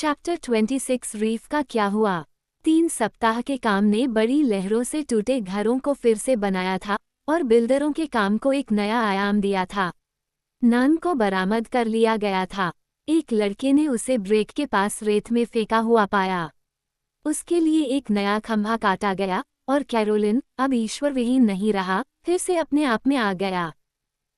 Chapter 26 reef का क्या हुआ। 3 सप्ताह के काम ने बड़ी लहरों से टूटे घरों को फिर से बनाया था और बिल्डरों के काम को एक नया आयाम दिया था। नान को बरामद कर लिया गया था। एक लड़के ने उसे ब्रेक के पास रेत में फेंका हुआ पाया। उसके लिए एक नया खंभा काटा गया और कैरोलिन अब ईश्वर विहीन नहीं रहा, फिर से अपने आप में आ गया।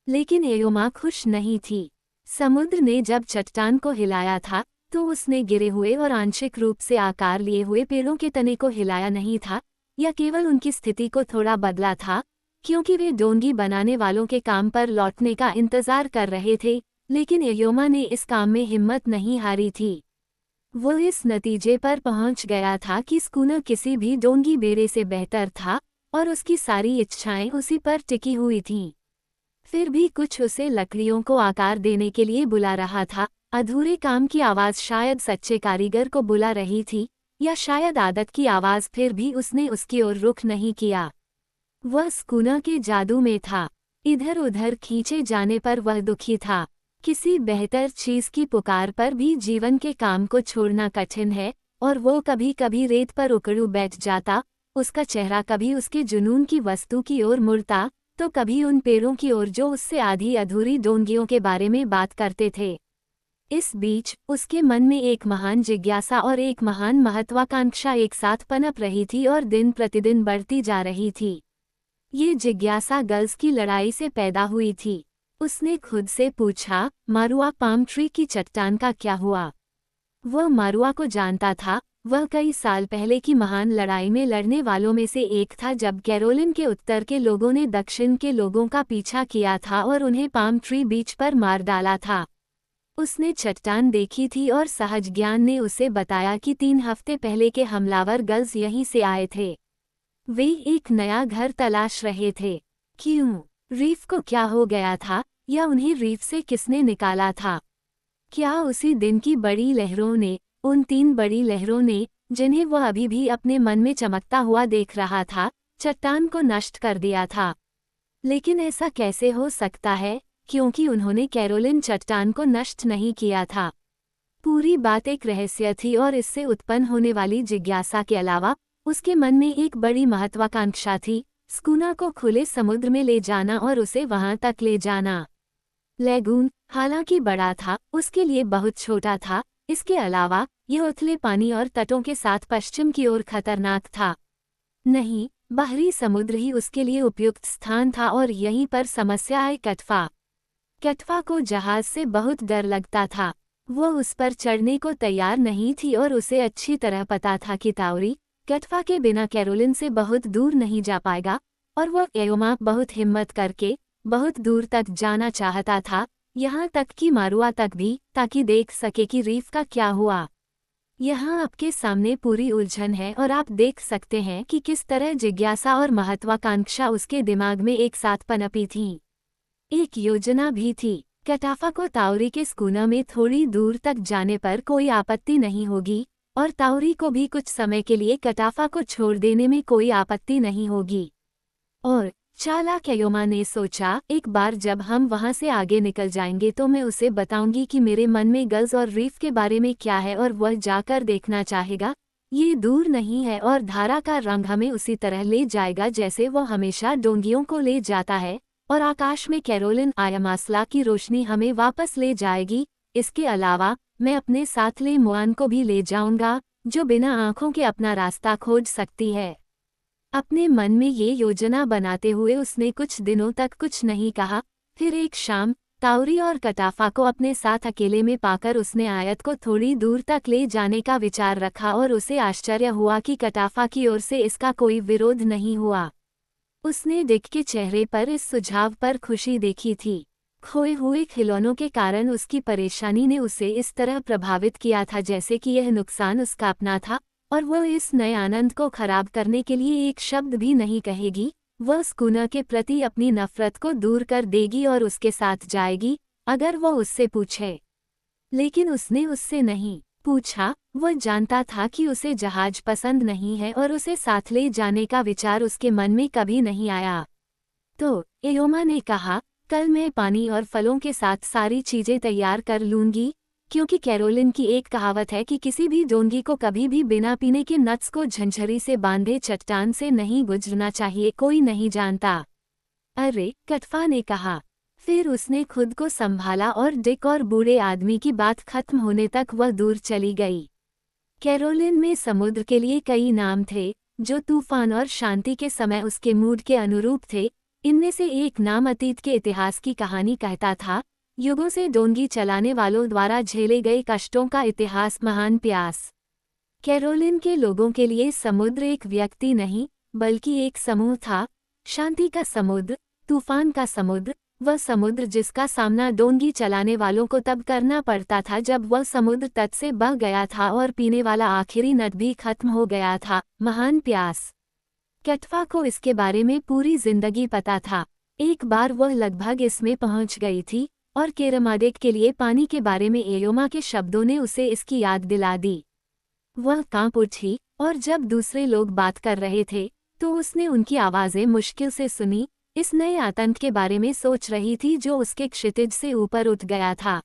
लेकिन एयोमा खुश नहीं थी। समुद्र ने जब चट्टान को हिलाया था तो उसने गिरे हुए और आंशिक रूप से आकार लिए हुए पेड़ों के तने को हिलाया नहीं था, या केवल उनकी स्थिति को थोड़ा बदला था, क्योंकि वे डोंगी बनाने वालों के काम पर लौटने का इंतजार कर रहे थे। लेकिन एयोमा ने इस काम में हिम्मत नहीं हारी थी। वो इस नतीजे पर पहुंच गया था कि स्कूनर किसी भी डोंगी बेड़े से बेहतर था और उसकी सारी इच्छाएं उसी पर टिकी हुई थीं। फिर भी कुछ उसे लकड़ियों को आकार देने के लिए बुला रहा था। अधूरे काम की आवाज़ शायद सच्चे कारीगर को बुला रही थी, या शायद आदत की आवाज़। फिर भी उसने उसकी ओर रुख नहीं किया। वह स्कूनर के जादू में था। इधर उधर खींचे जाने पर वह दुखी था। किसी बेहतर चीज़ की पुकार पर भी जीवन के काम को छोड़ना कठिन है, और वो कभी कभी रेत पर उकड़ू बैठ जाता। उसका चेहरा कभी उसके जुनून की वस्तु की ओर मुड़ता, तो कभी उन पेड़ों की ओर जो उससे आधी अधूरी डोंगियों के बारे में बात करते थे। इस बीच उसके मन में एक महान जिज्ञासा और एक महान महत्वाकांक्षा एक साथ पनप रही थी और दिन प्रतिदिन बढ़ती जा रही थी। ये जिज्ञासा गर्ल्स की लड़ाई से पैदा हुई थी। उसने खुद से पूछा, मारुआ पाम ट्री की चट्टान का क्या हुआ? वह मारुआ को जानता था। वह कई साल पहले की महान लड़ाई में लड़ने वालों में से एक था, जब कैरोलिन के उत्तर के लोगों ने दक्षिण के लोगों का पीछा किया था और उन्हें पाम ट्री बीच पर मार डाला था। उसने चट्टान देखी थी और सहज ज्ञान ने उसे बताया कि 3 हफ्ते पहले के हमलावर गर्ल्स यहीं से आए थे। वे एक नया घर तलाश रहे थे। क्यों? रीफ को क्या हो गया था, या उन्हें रीफ से किसने निकाला था? क्या उसी दिन की बड़ी लहरों ने, उन 3 बड़ी लहरों ने, जिन्हें वह अभी भी अपने मन में चमकता हुआ देख रहा था, चट्टान को नष्ट कर दिया था? लेकिन ऐसा कैसे हो सकता है, क्योंकि उन्होंने कैरोलिन चट्टान को नष्ट नहीं किया था। पूरी बात एक रहस्य थी, और इससे उत्पन्न होने वाली जिज्ञासा के अलावा उसके मन में एक बड़ी महत्वाकांक्षा थी, स्कूनर को खुले समुद्र में ले जाना और उसे वहां तक ले जाना। लैगून, हालांकि बड़ा था, उसके लिए बहुत छोटा था। इसके अलावा यह उथले पानी और तटों के साथ पश्चिम की ओर खतरनाक था। नहीं, बाहरी समुद्र ही उसके लिए उपयुक्त स्थान था, और यहीं पर समस्या आई कटफा। कटफा को जहाज से बहुत डर लगता था। वो उस पर चढ़ने को तैयार नहीं थी, और उसे अच्छी तरह पता था कि ताउरी कटफा के बिना कैरोलिन से बहुत दूर नहीं जा पाएगा, और वह एयोमा बहुत हिम्मत करके बहुत दूर तक जाना चाहता था, यहाँ तक कि मारुआ तक भी, ताकि देख सके कि रीफ का क्या हुआ। यहाँ आपके सामने पूरी उलझन है, और आप देख सकते हैं कि किस तरह जिज्ञासा और महत्वाकांक्षा उसके दिमाग में एक साथ पनपी थीं। एक योजना भी थी। कटाफा को ताउरी के स्कूनर में थोड़ी दूर तक जाने पर कोई आपत्ति नहीं होगी, और ताउरी को भी कुछ समय के लिए कटाफा को छोड़ देने में कोई आपत्ति नहीं होगी। और चालाक एयोमा ने सोचा, एक बार जब हम वहां से आगे निकल जाएंगे तो मैं उसे बताऊंगी कि मेरे मन में गर्ल्स और रीफ के बारे में क्या है, और वह जाकर देखना चाहेगा। ये दूर नहीं है, और धारा का रंग हमें उसी तरह ले जाएगा जैसे वह हमेशा डोंगियों को ले जाता है, और आकाश में कैरोलिन आयामासला की रोशनी हमें वापस ले जाएगी। इसके अलावा मैं अपने साथ ले मुआन को भी ले जाऊंगा, जो बिना आंखों के अपना रास्ता खोज सकती है। अपने मन में ये योजना बनाते हुए उसने कुछ दिनों तक कुछ नहीं कहा। फिर एक शाम ताउरी और कटाफा को अपने साथ अकेले में पाकर उसने आयत को थोड़ी दूर तक ले जाने का विचार रखा, और उसे आश्चर्य हुआ कि कटाफा की ओर से इसका कोई विरोध नहीं हुआ। उसने डिक के चेहरे पर इस सुझाव पर खुशी देखी थी। खोए हुए खिलौनों के कारण उसकी परेशानी ने उसे इस तरह प्रभावित किया था जैसे कि यह नुकसान उसका अपना था, और वह इस नए आनंद को खराब करने के लिए एक शब्द भी नहीं कहेगी। वह स्कूनर के प्रति अपनी नफरत को दूर कर देगी और उसके साथ जाएगी, अगर वह उससे पूछे। लेकिन उसने उससे नहीं पूछा। वह जानता था कि उसे जहाज पसंद नहीं है, और उसे साथ ले जाने का विचार उसके मन में कभी नहीं आया। तो एयोमा ने कहा, कल मैं पानी और फलों के साथ सारी चीजें तैयार कर लूंगी। क्योंकि कैरोलिन की एक कहावत है कि किसी भी डोंगी को कभी भी बिना पीने के नट्स को झंझरी से बांधे चट्टान से नहीं गुजरना चाहिए, कोई नहीं जानता। अरे, कटफा ने कहा। फिर उसने खुद को संभाला और डिक और बूढ़े आदमी की बात खत्म होने तक वह दूर चली गई। कैरोलिन में समुद्र के लिए कई नाम थे जो तूफान और शांति के समय उसके मूड के अनुरूप थे। इनमें से एक नाम अतीत के इतिहास की कहानी कहता था, युगों से डोंगी चलाने वालों द्वारा झेले गए कष्टों का इतिहास, महान प्यास। कैरोलिन के लोगों के लिए समुद्र एक व्यक्ति नहीं बल्कि एक समूह था, शांति का समुद्र, तूफान का समुद्र, वह समुद्र जिसका सामना डोंगी चलाने वालों को तब करना पड़ता था जब वह समुद्र तट से बह गया था और पीने वाला आखिरी नद भी खत्म हो गया था, महान प्यास। कटफा को इसके बारे में पूरी जिंदगी पता था। एक बार वह लगभग इसमें पहुंच गई थी और केरमाडेक के लिए पानी के बारे में एयोमा के शब्दों ने उसे इसकी याद दिला दी। वह कांप उठी और जब दूसरे लोग बात कर रहे थे तो उसने उनकी आवाज़ें मुश्किल से सुनी, इस नए आतंक के बारे में सोच रही थी जो उसके क्षितिज से ऊपर उठ गया था।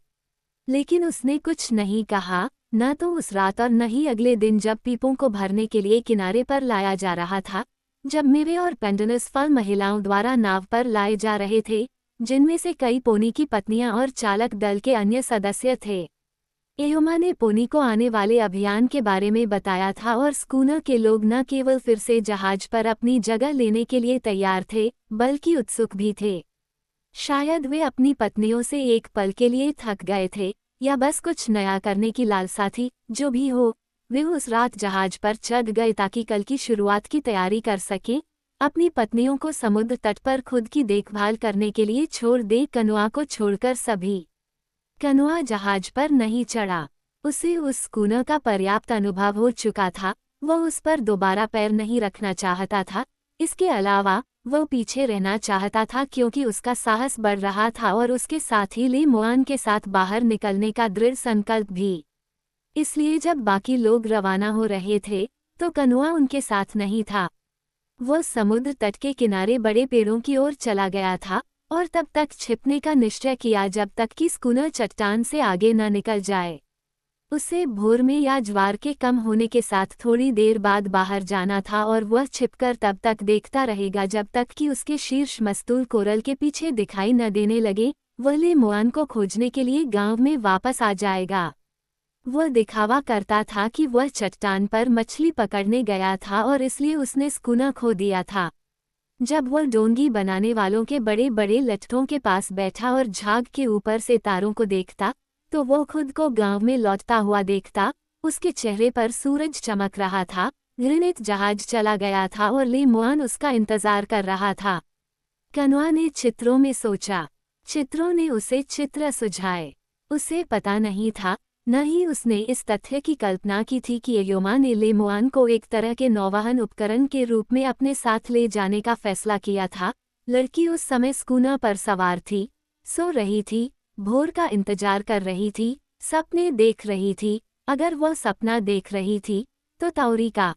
लेकिन उसने कुछ नहीं कहा, न तो उस रात और न ही अगले दिन जब पीपों को भरने के लिए किनारे पर लाया जा रहा था, जब मेवे और पेंडनस फल महिलाओं द्वारा नाव पर लाए जा रहे थे, जिनमें से कई पोनी की पत्नियां और चालक दल के अन्य सदस्य थे। एयोमा ने पोनी को आने वाले अभियान के बारे में बताया था और स्कूनर के लोग न केवल फिर से जहाज पर अपनी जगह लेने के लिए तैयार थे बल्कि उत्सुक भी थे। शायद वे अपनी पत्नियों से एक पल के लिए थक गए थे या बस कुछ नया करने की लालसा थी। जो भी हो, वे उस रात जहाज पर चढ़ गए ताकि कल की शुरुआत की तैयारी कर सकें। अपनी पत्नियों को समुद्र तट पर खुद की देखभाल करने के लिए छोड़ दे। कनुआ को छोड़कर सभी। कनुआ जहाज पर नहीं चढ़ा। उसे उस स्कूनर का पर्याप्त अनुभव हो चुका था, वह उस पर दोबारा पैर नहीं रखना चाहता था। इसके अलावा वह पीछे रहना चाहता था क्योंकि उसका साहस बढ़ रहा था और उसके साथ ही ले मुआन के साथ बाहर निकलने का दृढ़ संकल्प भी। इसलिए जब बाकी लोग रवाना हो रहे थे तो कनुआ उनके साथ नहीं था। वह समुद्र तट के किनारे बड़े पेड़ों की ओर चला गया था और तब तक छिपने का निश्चय किया जब तक कि स्कूनर चट्टान से आगे न निकल जाए। उसे भोर में या ज्वार के कम होने के साथ थोड़ी देर बाद बाहर जाना था और वह छिपकर तब तक देखता रहेगा जब तक कि उसके शीर्ष मस्तूल कोरल के पीछे दिखाई न देने लगे। वह ले मुआन को खोजने के लिए गांव में वापस आ जाएगा। वह दिखावा करता था कि वह चट्टान पर मछली पकड़ने गया था और इसलिए उसने स्कूनर खो दिया था। जब वह डोंगी बनाने वालों के बड़े बड़े लट्ठों के पास बैठा और झाग के ऊपर से तारों को देखता तो वह खुद को गांव में लौटता हुआ देखता। उसके चेहरे पर सूरज चमक रहा था, ग्रेनेट जहाज चला गया था और ले मुआन उसका इंतजार कर रहा था। कनुआ ने चित्रों में सोचा, चित्रों ने उसे चित्र सुझाए। उसे पता नहीं था, न ही उसने इस तथ्य की कल्पना की थी कि एयोमा ने ले मुआन को एक तरह के नौवहन उपकरण के रूप में अपने साथ ले जाने का फैसला किया था। लड़की उस समय स्कूनर पर सवार थी, सो रही थी, भोर का इंतजार कर रही थी, सपने देख रही थी। अगर वह सपना देख रही थी तो तौरी का